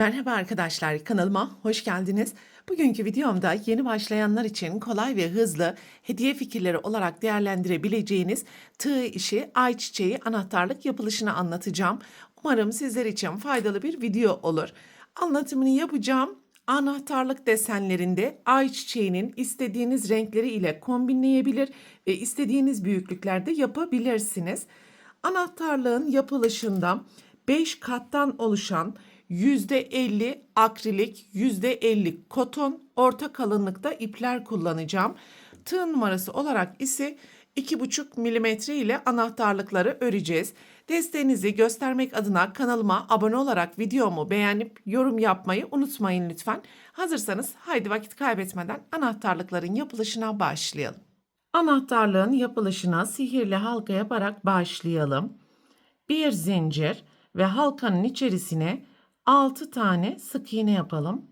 Merhaba arkadaşlar, kanalıma hoş geldiniz. Bugünkü videomda yeni başlayanlar için kolay ve hızlı hediye fikirleri olarak değerlendirebileceğiniz tığ işi ayçiçeği anahtarlık yapılışını anlatacağım. Umarım sizler için faydalı bir video olur. Anlatımını yapacağım. Anahtarlık desenlerinde ayçiçeğinin istediğiniz renkleri ile kombinleyebilir ve istediğiniz büyüklüklerde yapabilirsiniz. Anahtarlığın yapılışında 5 kattan oluşan %50 akrilik, %50 koton, orta kalınlıkta ipler kullanacağım. Tığ numarası olarak ise 2,5 milimetre ile anahtarlıkları öreceğiz. Desteğinizi göstermek adına kanalıma abone olarak videomu beğenip yorum yapmayı unutmayın lütfen. Hazırsanız haydi vakit kaybetmeden anahtarlıkların yapılışına başlayalım. Anahtarlığın yapılışına sihirli halka yaparak başlayalım. Bir zincir ve halkanın içerisine 6 tane sık iğne yapalım.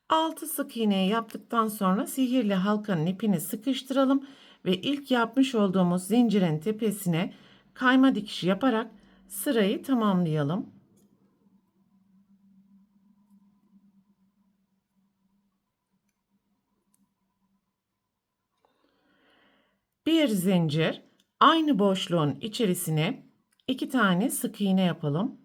Altı sık iğneyi yaptıktan sonra sihirli halkanın ipini sıkıştıralım ve ilk yapmış olduğumuz zincirin tepesine kayma dikişi yaparak sırayı tamamlayalım. Bir zincir, aynı boşluğun içerisine 2 tane sık iğne yapalım.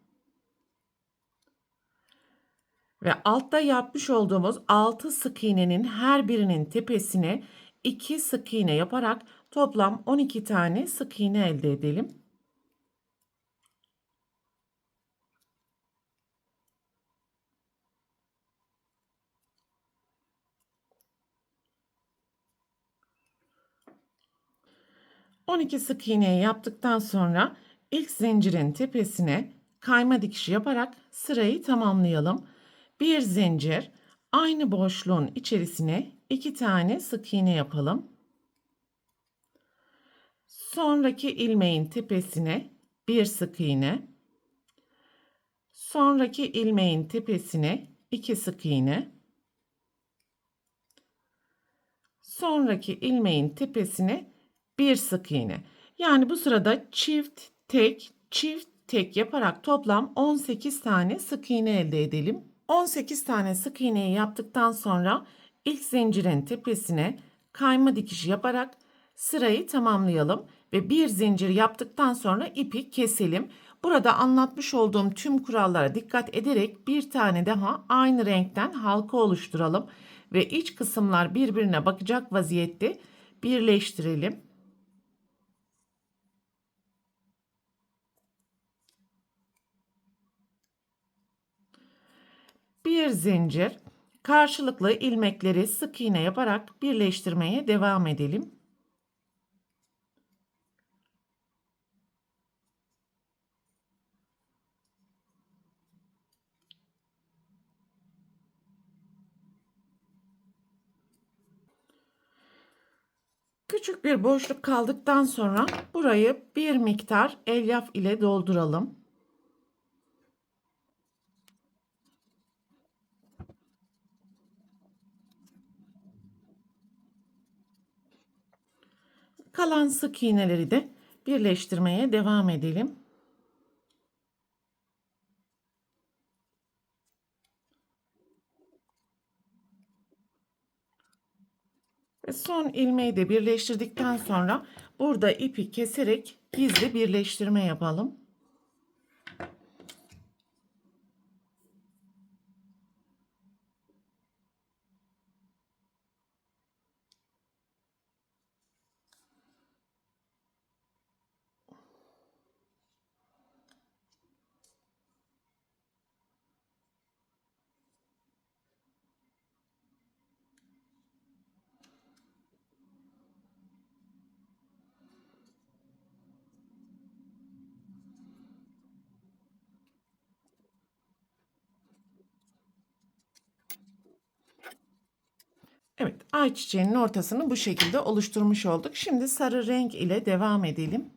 Ve altta yapmış olduğumuz 6 sık iğnenin her birinin tepesine 2 sık iğne yaparak toplam 12 tane sık iğne elde edelim. ...12 sık iğneyi yaptıktan sonra ilk zincirin tepesine kayma dikişi yaparak sırayı tamamlayalım. Bir zincir, aynı boşluğun içerisine 2 tane sık iğne yapalım. Sonraki ilmeğin tepesine bir sık iğne. Sonraki ilmeğin tepesine 2 sık iğne. Sonraki ilmeğin tepesine bir sık iğne. Yani bu sırada çift tek yaparak toplam 18 tane sık iğne elde edelim. 18 tane sık iğneyi yaptıktan sonra ilk zincirin tepesine kayma dikişi yaparak sırayı tamamlayalım ve bir zincir yaptıktan sonra ipi keselim. Burada anlatmış olduğum tüm kurallara dikkat ederek bir tane daha aynı renkten halka oluşturalım ve iç kısımlar birbirine bakacak vaziyette birleştirelim. Bir zincir, karşılıklı ilmekleri sık iğne yaparak birleştirmeye devam edelim. Küçük bir boşluk kaldıktan sonra burayı bir miktar elyaf ile dolduralım. Kalan sık iğneleri de birleştirmeye devam edelim. Ve son ilmeği de birleştirdikten sonra burada ipi keserek gizli birleştirme yapalım. Evet, ayçiçeğinin ortasını bu şekilde oluşturmuş olduk. Şimdi sarı renk ile devam edelim.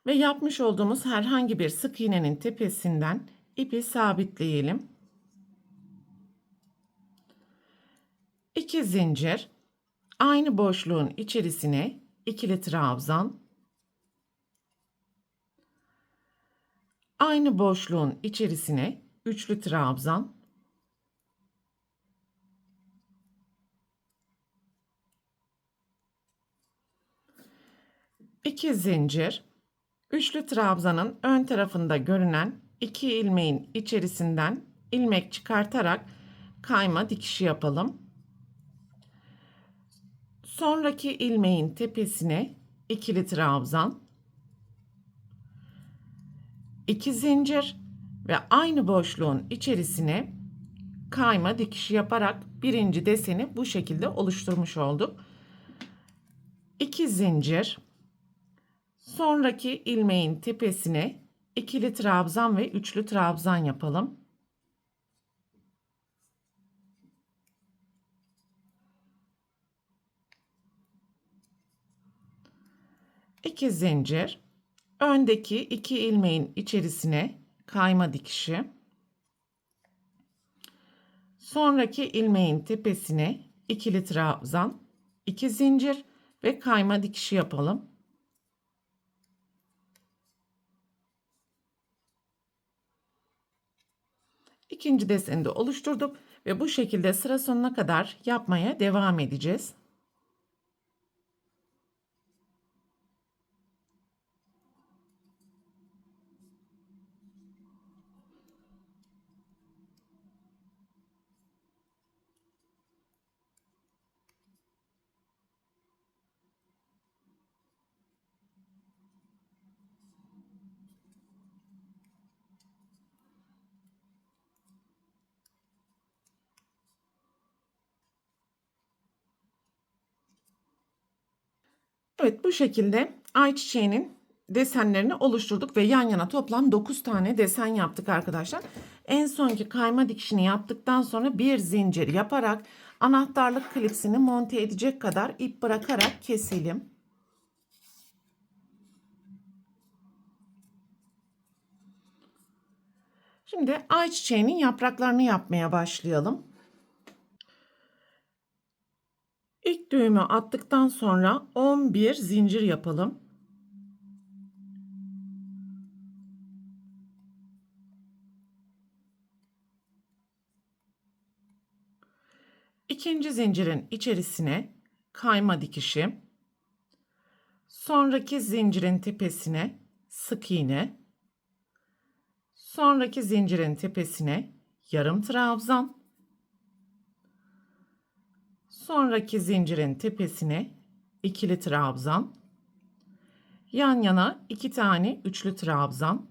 Ve yapmış olduğumuz herhangi bir sık iğnenin tepesinden ipi sabitleyelim. 2 zincir, aynı boşluğun içerisine ikili trabzan, aynı boşluğun içerisine üçlü trabzan, iki zincir, üçlü trabzanın ön tarafında görünen iki ilmeğin içerisinden ilmek çıkartarak kayma dikişi yapalım. Sonraki ilmeğin tepesine ikili trabzan, 2 zincir ve aynı boşluğun içerisine kayma dikişi yaparak birinci deseni bu şekilde oluşturmuş olduk. 2 zincir, sonraki ilmeğin tepesine ikili trabzan ve üçlü trabzan yapalım. İki zincir, öndeki iki ilmeğin içerisine kayma dikişi, sonraki ilmeğin tepesine ikili trabzan, 2 zincir ve kayma dikişi yapalım. İkinci deseni de oluşturduk ve bu şekilde sıra sonuna kadar yapmaya devam edeceğiz. Evet, bu şekilde ayçiçeğinin desenlerini oluşturduk ve yan yana toplam 9 tane desen yaptık arkadaşlar. En sonki kayma dikişini yaptıktan sonra bir zincir yaparak anahtarlık klipsini monte edecek kadar ip bırakarak keselim. Şimdi ayçiçeğinin yapraklarını yapmaya başlayalım. İlk düğümü attıktan sonra 11 zincir yapalım. İkinci zincirin içerisine kayma dikişi, sonraki zincirin tepesine sık iğne, sonraki zincirin tepesine yarım trabzan, sonraki zincirin tepesine ikili trabzan, yan yana 2 tane üçlü trabzan,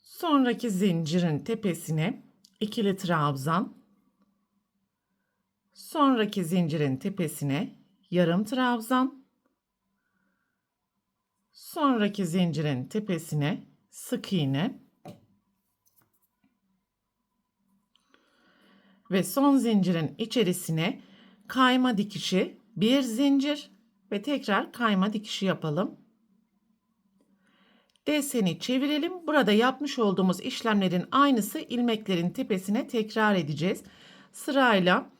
sonraki zincirin tepesine ikili trabzan, sonraki zincirin tepesine yarım trabzan, sonraki zincirin tepesine sık iğne ve son zincirin içerisine kayma dikişi, bir zincir ve tekrar kayma dikişi yapalım. Deseni çevirelim. Burada yapmış olduğumuz işlemlerin aynısı ilmeklerin tepesine tekrar edeceğiz. Sırayla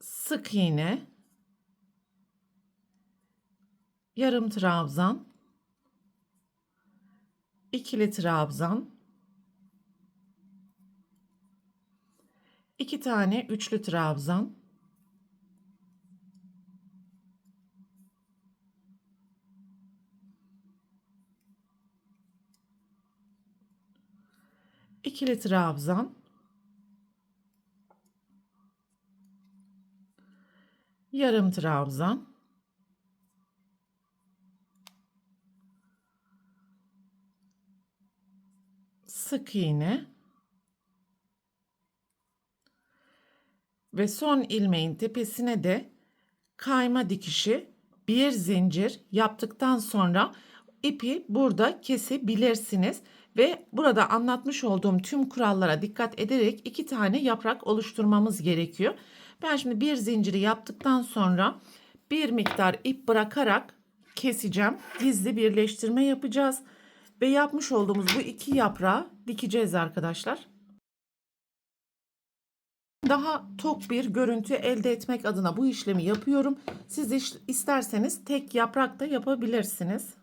sık iğne, yarım trabzan, ikili trabzan, 2 tane üçlü trabzan, ikili trabzan, yarım trabzan, sık iğne ve son ilmeğin tepesine de kayma dikişi, bir zincir yaptıktan sonra ipi burada kesebilirsiniz ve burada anlatmış olduğum tüm kurallara dikkat ederek 2 tane yaprak oluşturmamız gerekiyor. Ben şimdi bir zinciri yaptıktan sonra bir miktar ip bırakarak keseceğim. Gizli birleştirme yapacağız. Ve yapmış olduğumuz bu iki yaprağı dikeceğiz arkadaşlar. Daha tok bir görüntü elde etmek adına bu işlemi yapıyorum. Siz isterseniz tek yaprak da yapabilirsiniz.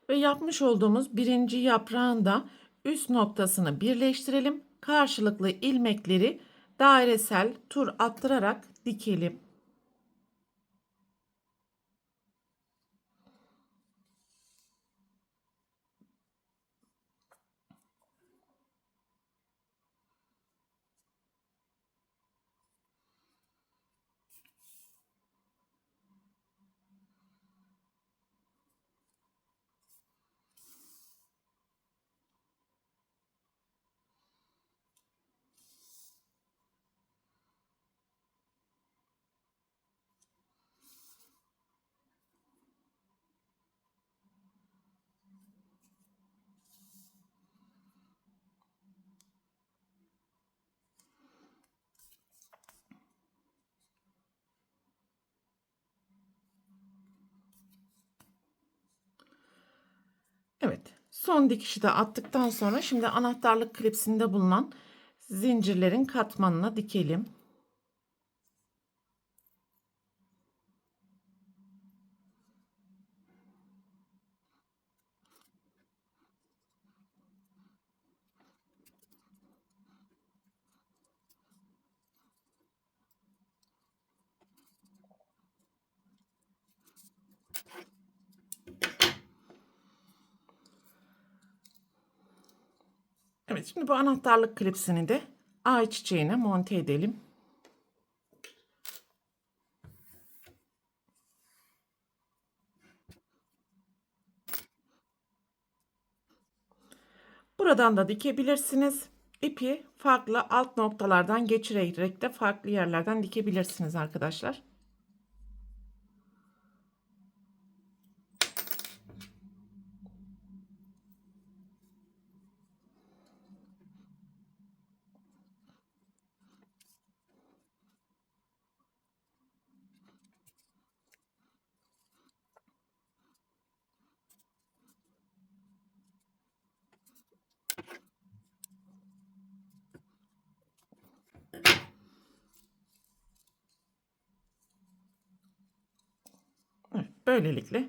Ve yapmış olduğumuz birinci yaprağın da üst noktasını birleştirelim. Karşılıklı ilmekleri dairesel tur attırarak dikelim. Evet, son dikişi de attıktan sonra şimdi anahtarlık klipsinde bulunan zincirlerin katmanına dikelim. Evet, şimdi bu anahtarlık klipsini de ayçiçeğine monte edelim. Buradan da dikebilirsiniz. İpi farklı alt noktalardan geçirerek de farklı yerlerden dikebilirsiniz arkadaşlar. Evet, böylelikle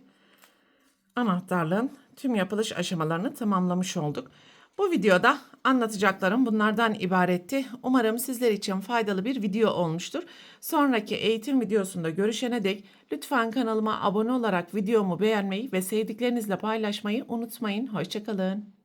anahtarlığın tüm yapılış aşamalarını tamamlamış olduk. Bu videoda anlatacaklarım bunlardan ibaretti. Umarım sizler için faydalı bir video olmuştur. Sonraki eğitim videosunda görüşene dek lütfen kanalıma abone olarak videomu beğenmeyi ve sevdiklerinizle paylaşmayı unutmayın. Hoşça kalın.